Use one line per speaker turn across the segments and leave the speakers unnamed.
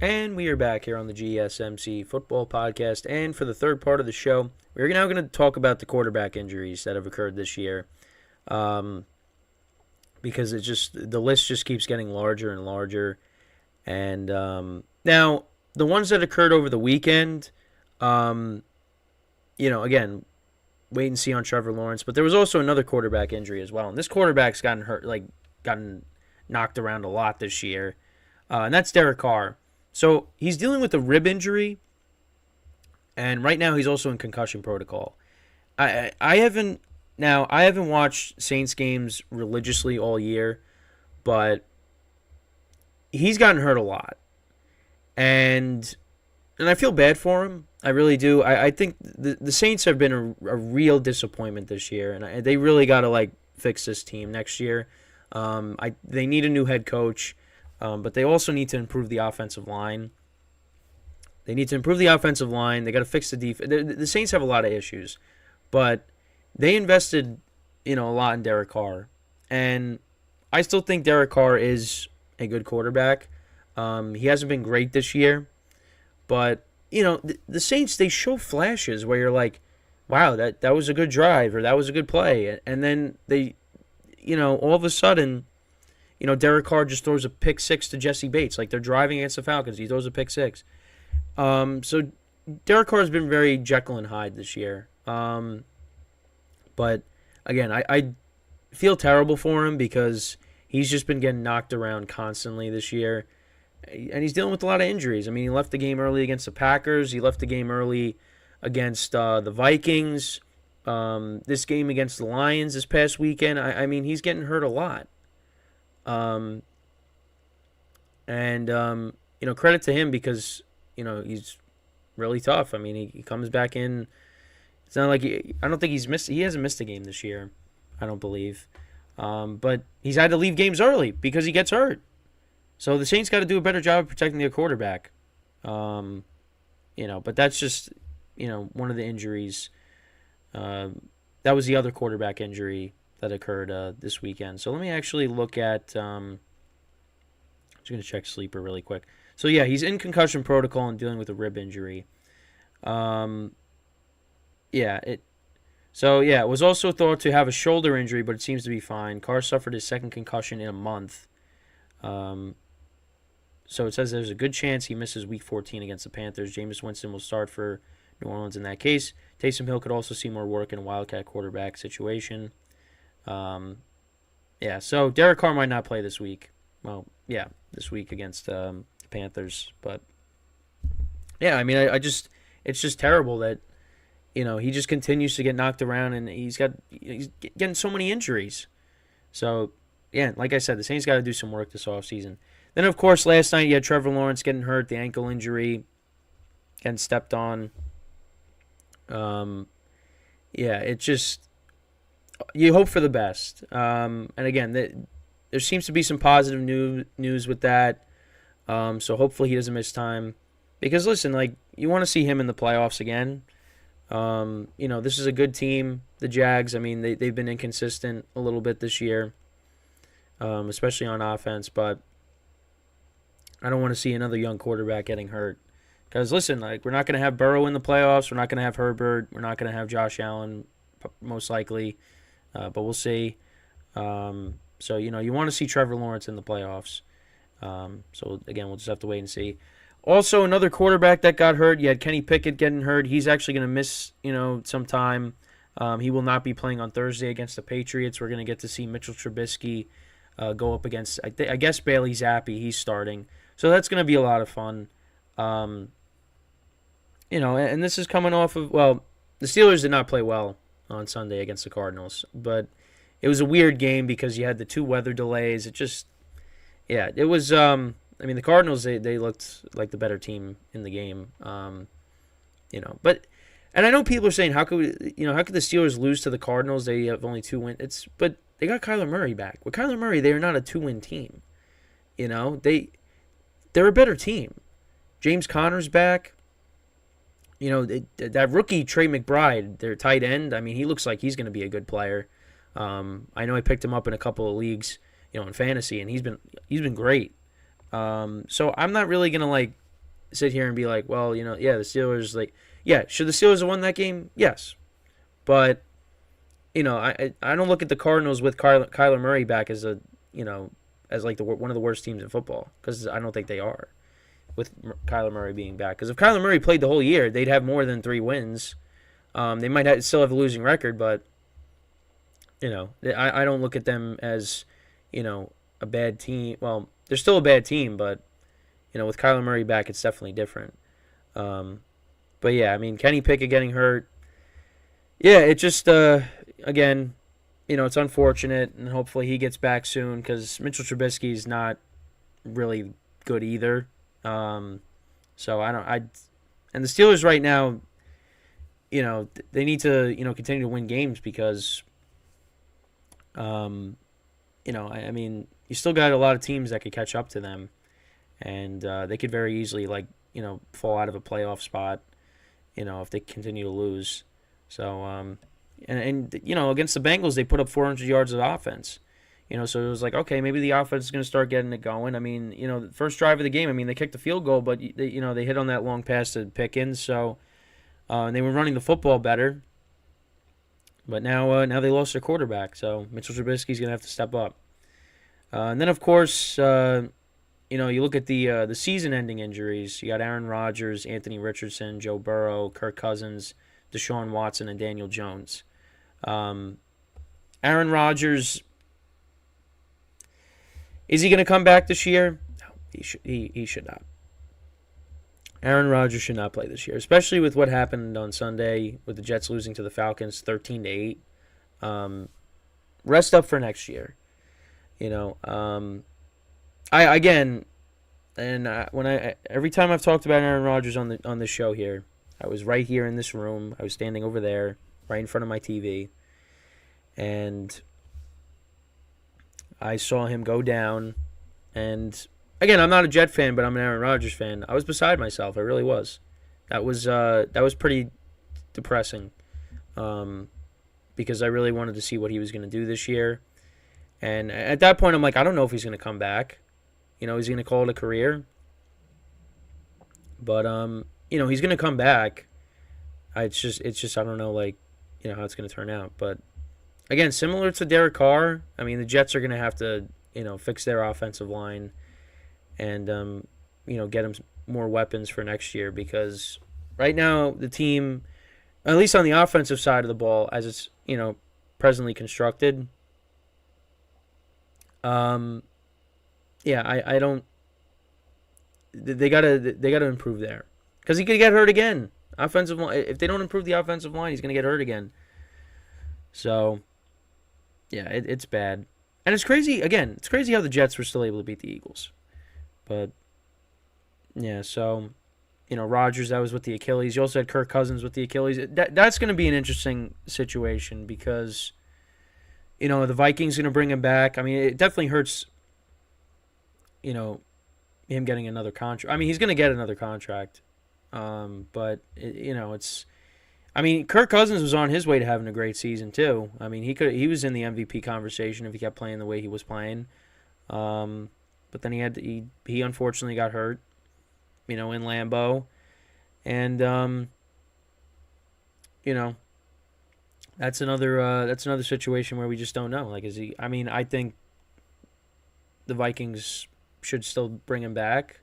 And we are back here on the GSMC football podcast. And for the third part of the show, we're now going to talk about the quarterback injuries that have occurred this year. Um, because the list just keeps getting larger and larger. And now, the ones that occurred over the weekend, um, again, wait and see on Trevor Lawrence. But there was also another quarterback injury as well. And this quarterback's gotten hurt, gotten knocked around a lot this year. And that's Derek Carr. So he's dealing with a rib injury, and right now he's also in concussion protocol. I haven't watched Saints games religiously all year, but he's gotten hurt a lot, and I feel bad for him. I really do. I think the Saints have been a real disappointment this year, and they really got to fix this team next year. They need a new head coach. But they also need to improve the offensive line. They need to improve the offensive line. They got to fix the defense. The Saints have a lot of issues, but they invested, a lot in Derek Carr, and I still think Derek Carr is a good quarterback. He hasn't been great this year, but the Saints, they show flashes where you're like, wow, that was a good drive or that was a good play, and then they, all of a sudden. Derek Carr just throws a pick six to Jesse Bates. Like, they're driving against the Falcons. He throws a pick six. So Derek Carr has been very Jekyll and Hyde this year. But, again, I feel terrible for him because he's just been getting knocked around constantly this year. And he's dealing with a lot of injuries. I mean, he left the game early against the Packers. He left the game early against the Vikings. This game against the Lions this past weekend. I mean, he's getting hurt a lot. Credit to him because, he's really tough. I mean, he comes back in. It's not like I don't think he hasn't missed a game this year. I don't believe. But he's had to leave games early because he gets hurt. So the Saints got to do a better job of protecting their quarterback. But that's just, one of the injuries. That was the other quarterback injury that occurred this weekend. So let me actually look at. I'm just going to check Sleeper really quick. So yeah, he's in concussion protocol and dealing with a rib injury. It was also thought to have a shoulder injury, but it seems to be fine. Carr suffered his second concussion in a month. So it says there's a good chance he misses Week 14 against the Panthers. Jameis Winston will start for New Orleans in that case. Taysom Hill could also see more work in a Wildcat quarterback situation. So Derek Carr might not play this week. Well, yeah, this week against the Panthers. But, yeah, I mean, it's just terrible that, he just continues to get knocked around and he's getting so many injuries. So, yeah, like I said, the Saints got to do some work this offseason. Then, of course, last night you had Trevor Lawrence getting hurt, the ankle injury, getting stepped on. It's just, you hope for the best. And again, there seems to be some positive news with that. So hopefully he doesn't miss time. Because listen, you want to see him in the playoffs again. This is a good team, the Jags. I mean, they've been inconsistent a little bit this year, especially on offense. But I don't want to see another young quarterback getting hurt. Because listen, we're not going to have Burrow in the playoffs. We're not going to have Herbert. We're not going to have Josh Allen, most likely. But we'll see. So, you want to see Trevor Lawrence in the playoffs. So, again, we'll just have to wait and see. Also, another quarterback that got hurt. You had Kenny Pickett getting hurt. He's actually going to miss, some time. He will not be playing on Thursday against the Patriots. We're going to get to see Mitchell Trubisky go up against, I guess, Bailey Zappi. He's starting. So that's going to be a lot of fun. And this is coming off of, the Steelers did not play well on Sunday against the Cardinals. But it was a weird game because you had the two weather delays. It was, the Cardinals, they looked like the better team in the game. And I know people are saying, how could the Steelers lose to the Cardinals? They have only 2 wins. But they got Kyler Murray back. With Kyler Murray, they are not a 2-win team. They're a better team. James Conner's back. That rookie Trey McBride, their tight end. I mean, he looks like he's going to be a good player. I know I picked him up in a couple of leagues, in fantasy, and he's been great. So I'm not really gonna sit here and be like, well, yeah, the Steelers, like, yeah, should the Steelers have won that game? Yes. But, I don't look at the Cardinals with Kyler Murray back as as like one of the worst teams in football, because I don't think they are with Kyler Murray being back. Because if Kyler Murray played the whole year, they'd have more than 3 wins. They might still have a losing record, but, I don't look at them as, a bad team. Well, they're still a bad team, but, with Kyler Murray back, it's definitely different. But yeah, I mean, Kenny Pickett getting hurt. Yeah, it just, again, it's unfortunate, and hopefully he gets back soon, because Mitchell Trubisky is not really good either. So and the Steelers right now, they need to, continue to win games, because, I mean, you still got a lot of teams that could catch up to them, and they could very easily, like, fall out of a playoff spot, if they continue to lose. So, and against the Bengals, they put up 400 yards of offense. So it was like, okay, maybe the offense is going to start getting it going. I mean, the first drive of the game, I mean, they kicked the field goal, but they hit on that long pass to Pickens. So, and they were running the football better. But now they lost their quarterback. So Mitchell Trubisky's going to have to step up. And then, of course, you look at the season-ending injuries. You got Aaron Rodgers, Anthony Richardson, Joe Burrow, Kirk Cousins, Deshaun Watson, and Daniel Jones. Aaron Rodgers, is he going to come back this year? No, he should not. Aaron Rodgers should not play this year, especially with what happened on Sunday with the Jets losing to the Falcons 13-8. Rest up for next year. Every time I've talked about Aaron Rodgers on the show here, I was right here in this room. I was standing over there, right in front of my TV, and I saw him go down. And again, I'm not a Jet fan, but I'm an Aaron Rodgers fan. I was beside myself. I really was. That was pretty depressing, because I really wanted to see what he was going to do this year. And at that point, I'm like, I don't know if he's going to come back. He's going to call it a career. But he's going to come back. It's just I don't know, like, how it's going to turn out. But again, similar to Derek Carr, I mean, the Jets are going to have to, fix their offensive line and get them more weapons for next year, because right now the team, at least on the offensive side of the ball, as it's, presently constructed, I don't. They gotta improve there, because he could get hurt again. Offensive line, if they don't improve the offensive line, he's gonna get hurt again. So, yeah, it's bad, and it's crazy. Again, it's crazy how the Jets were still able to beat the Eagles, but yeah. So, Rodgers, that was with the Achilles. You also had Kirk Cousins with the Achilles. That's gonna be an interesting situation, because the Vikings gonna bring him back. I mean, it definitely hurts. Him getting another contract. I mean, he's going to get another contract. But, it's... I mean, Kirk Cousins was on his way to having a great season, too. I mean, he was in the MVP conversation if he kept playing the way he was playing. But then he unfortunately got hurt, in Lambeau. And, that's another situation where we just don't know. Like, is he... I mean, I think the Vikings should still bring him back,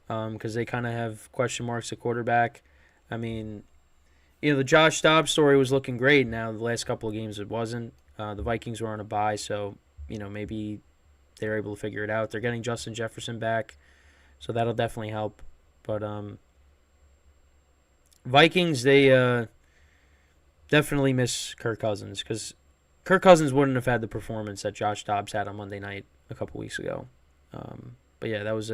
because they kind of have question marks at quarterback. I mean, the Josh Dobbs story was looking great. Now, the last couple of games it wasn't. The Vikings were on a bye, so, maybe they're able to figure it out. They're getting Justin Jefferson back, so that'll definitely help. But Vikings, they definitely miss Kirk Cousins, because Kirk Cousins wouldn't have had the performance that Josh Dobbs had on Monday night a couple weeks ago. But yeah, that was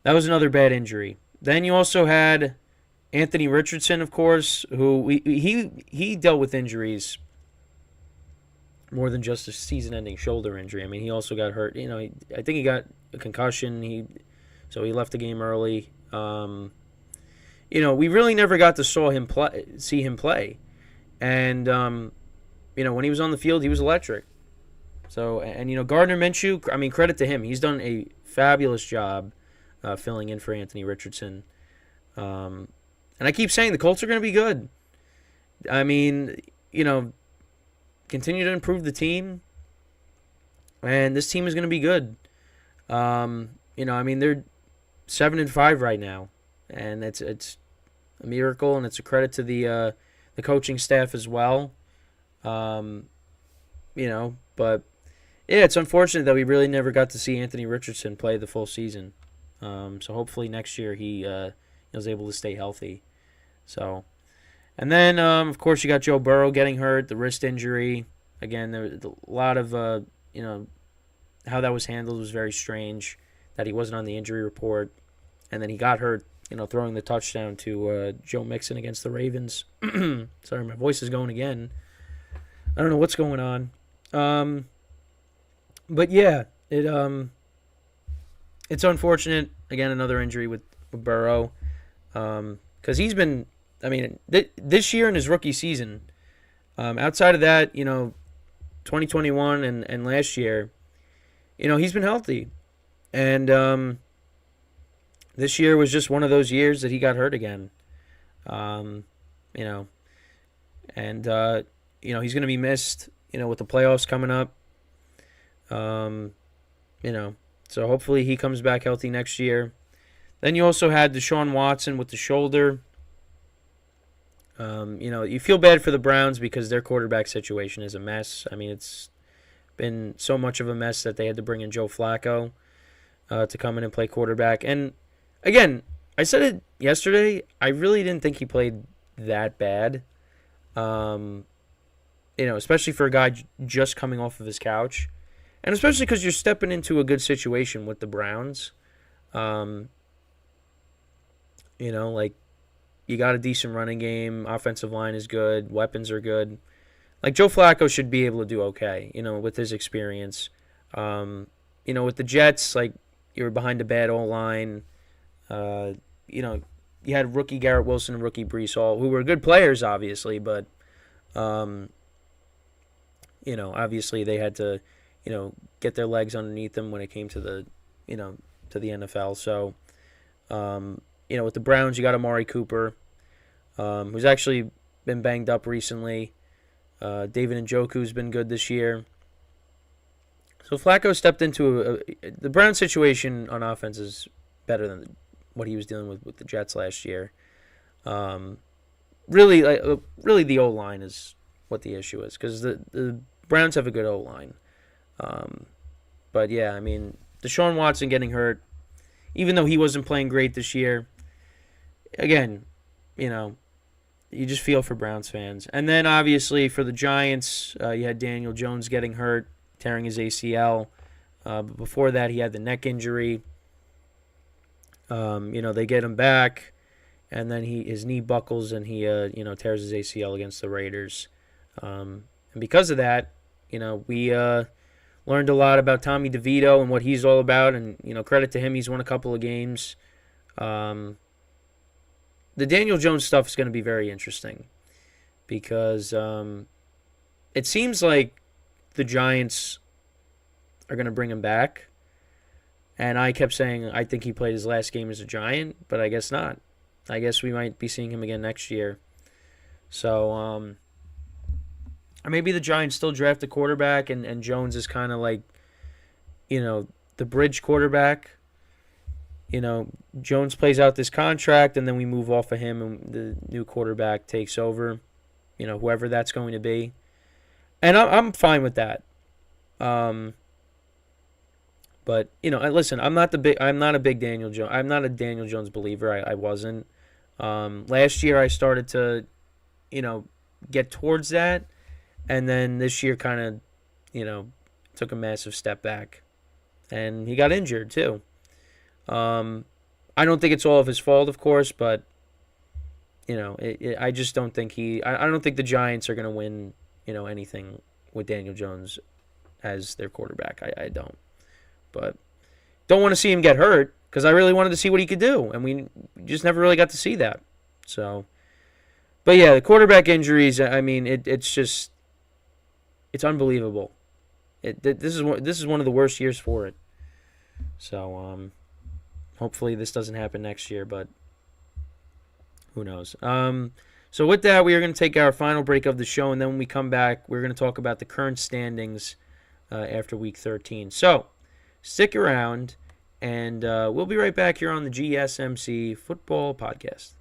another bad injury. Then you also had Anthony Richardson, of course, who he dealt with injuries more than just a season-ending shoulder injury. I mean, he also got hurt. I think he got a concussion. So he left the game early. We really never got to see him play, and when he was on the field, he was electric. So, and Gardner Minshew, I mean, credit to him. He's done a fabulous job filling in for Anthony Richardson. And I keep saying the Colts are going to be good. I mean, continue to improve the team, and this team is going to be good. I mean, they're 7-5 right now, and it's a miracle, and it's a credit to the coaching staff as well. But yeah, it's unfortunate that we really never got to see Anthony Richardson play the full season. So hopefully next year he was able to stay healthy. So, and then of course you got Joe Burrow getting hurt, the wrist injury. Again, there was a lot of how that was handled was very strange. That he wasn't on the injury report, and then he got hurt. Throwing the touchdown to Joe Mixon against the Ravens. Sorry, my voice is going again. I don't know what's going on. But yeah, it's unfortunate. Again, another injury with Burrow. Because he's been, this year in his rookie season, outside of that, 2021 and last year, he's been healthy. And this year was just one of those years that he got hurt again. And he's going to be missed, with the playoffs coming up. So hopefully he comes back healthy next year. Then you also had Deshaun Watson with the shoulder. You feel bad for the Browns because their quarterback situation is a mess. I mean, it's been so much of a mess that they had to bring in Joe Flacco to come in and play quarterback. And again, I said it yesterday, I really didn't think he played that bad. Especially for a guy just coming off of his couch. And especially because you're stepping into a good situation with the Browns. You got a decent running game. Offensive line is good. Weapons are good. Joe Flacco should be able to do okay, with his experience. With the Jets, you were behind a bad O-line. You had rookie Garrett Wilson and rookie Breece Hall, who were good players, obviously, but, obviously they had to, get their legs underneath them when it came to the, to the NFL. So, with the Browns, you got Amari Cooper, who's actually been banged up recently. David Njoku's been good this year. So Flacco stepped into the Browns situation on offense is better than what he was dealing with the Jets last year. Really the O-line is what the issue is because the Browns have a good O-line. But yeah, Deshaun Watson getting hurt, even though he wasn't playing great this year. Again, you just feel for Browns fans. And then obviously for the Giants, you had Daniel Jones getting hurt, tearing his ACL. But before that, he had the neck injury. They get him back, and then his knee buckles and he tears his ACL against the Raiders. And because of that, we learned a lot about Tommy DeVito and what he's all about. And credit to him, he's won a couple of games. The Daniel Jones stuff is going to be very interesting because it seems like the Giants are going to bring him back. And I kept saying I think he played his last game as a Giant, but I guess not. I guess we might be seeing him again next year. So maybe the Giants still draft a quarterback and Jones is kind of like, the bridge quarterback. Jones plays out this contract, and then we move off of him, and the new quarterback takes over, whoever that's going to be. And I'm fine with that. But listen, I'm not a big Daniel Jones. I'm not a Daniel Jones believer. I wasn't. Last year I started to, get towards that, and then this year kind of, took a massive step back, and he got injured too. I don't think it's all of his fault, of course, but I just don't think I don't think the Giants are going to win, anything with Daniel Jones as their quarterback. I don't. But don't want to see him get hurt because I really wanted to see what he could do, and we just never really got to see that. So, but yeah, the quarterback injuries. It's unbelievable. This is one of the worst years for it. So, Hopefully this doesn't happen next year, but who knows. So with that, we are going to take our final break of the show, and then when we come back, we're going to talk about the current standings after Week 13. So stick around, and we'll be right back here on the GSMC Football Podcast.